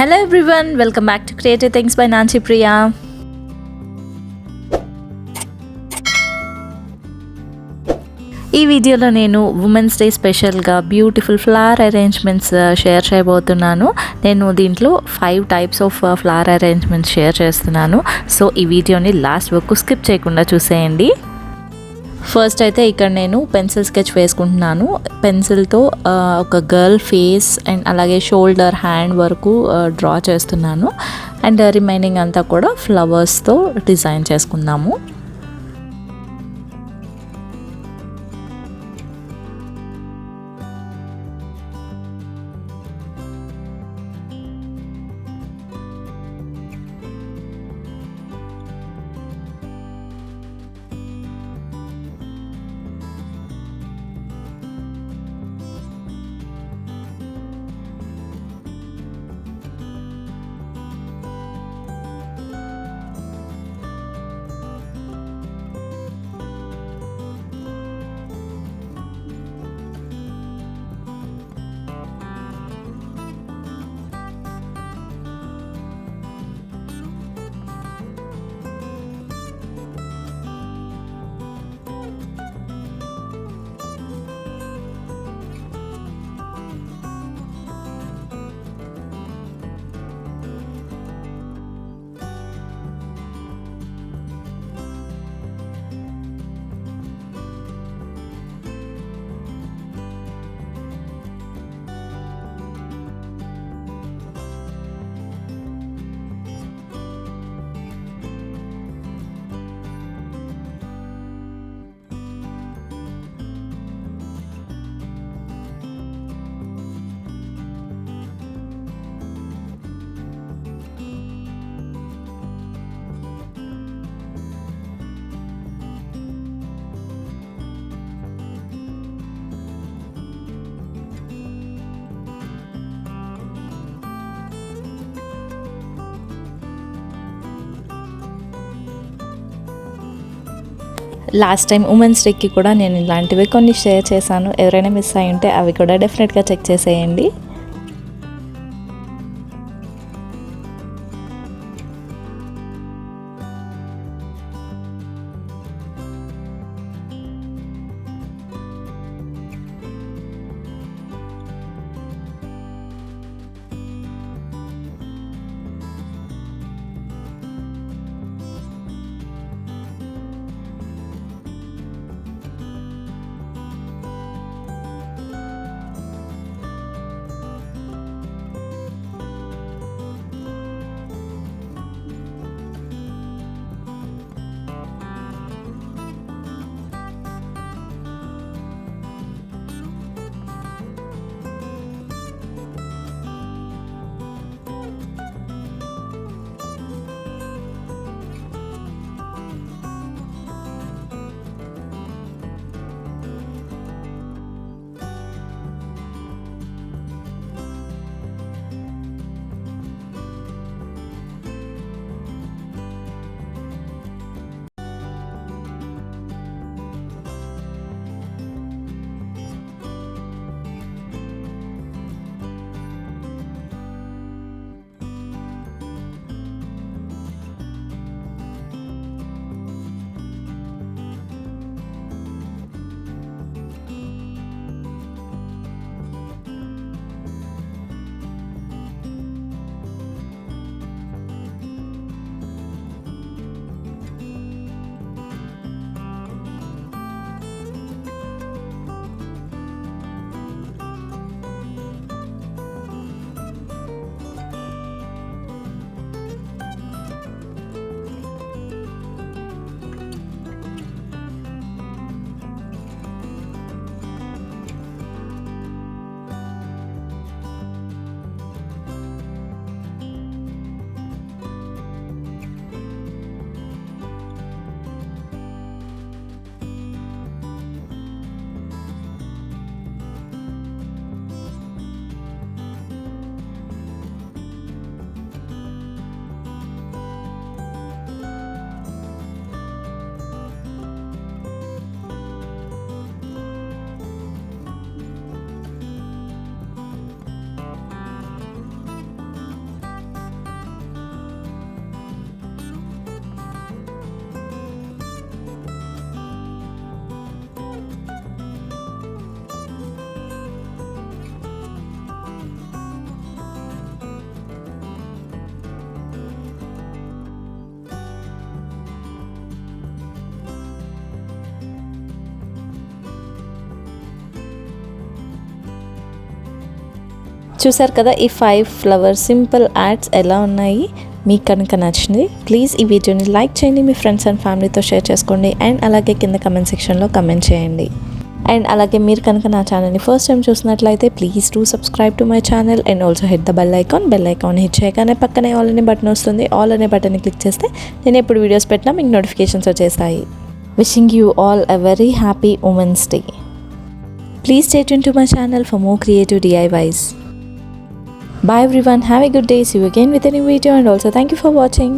Hello everyone, welcome back to Creative Things by Nancy Priya. ఈ వీడియోలో నేను women's day స్పెషల్గా బ్యూటిఫుల్ ఫ్లవర్ అరేంజ్మెంట్స్ షేర్ చేయబోతున్నాను. నేను దీంట్లో 5 types of flower arrangements share చేస్తున్నాను. సో ఈ వీడియోని లాస్ట్ వరకు స్కిప్ చేయకుండా చూసేయండి. ఫస్ట్ అయితే ఇక్కడ నేను పెన్సిల్ స్కెచ్ వేసుకుంటున్నాను. పెన్సిల్తో ఒక గర్ల్ ఫేస్ అండ్ అలాగే షోల్డర్ హ్యాండ్ వరకు డ్రా చేస్తున్నాను. అండ్ రిమైనింగ్ అంతా కూడా ఫ్లవర్స్తో డిజైన్ చేసుకుందాము. లాస్ట్ టైం ఉమెన్స్ డేకి కూడా నేను ఇలాంటివి కొన్ని షేర్ చేశాను. ఎవరైనా మిస్ అయి ఉంటే అవి కూడా డెఫినెట్గా చెక్ చేసేయండి. చూసారు కదా ఈ 5 ఫ్లవర్ సింపుల్ యాడ్స్ ఎలా ఉన్నాయి. మీకు కనుక నచ్చింది ప్లీజ్ ఈ వీడియోని లైక్ చేయండి, మీ ఫ్రెండ్స్ అండ్ ఫ్యామిలీతో షేర్ చేసుకోండి అండ్ అలాగే కింద కమెంట్ సెక్షన్లో కమెంట్ చేయండి. అండ్ అలాగే మీరు కనుక నా ఛానల్ని ఫస్ట్ టైం చూసినట్లయితే please do subscribe to my channel and also hit the bell icon hit చేయగానే పక్కనే ఆల్ అనే బటన్ వస్తుంది. ఆల్ అనే బటన్ని క్లిక్ చేస్తే నేను ఎప్పుడు వీడియోస్ పెట్టినా మీకు నోటిఫికేషన్స్ వచ్చేస్తాయి. Wishing you all a very happy Women's Day. Please stay tuned to my channel for more creative DIYs. Bye everyone, have a good day. See you again with a new video and also thank you for watching.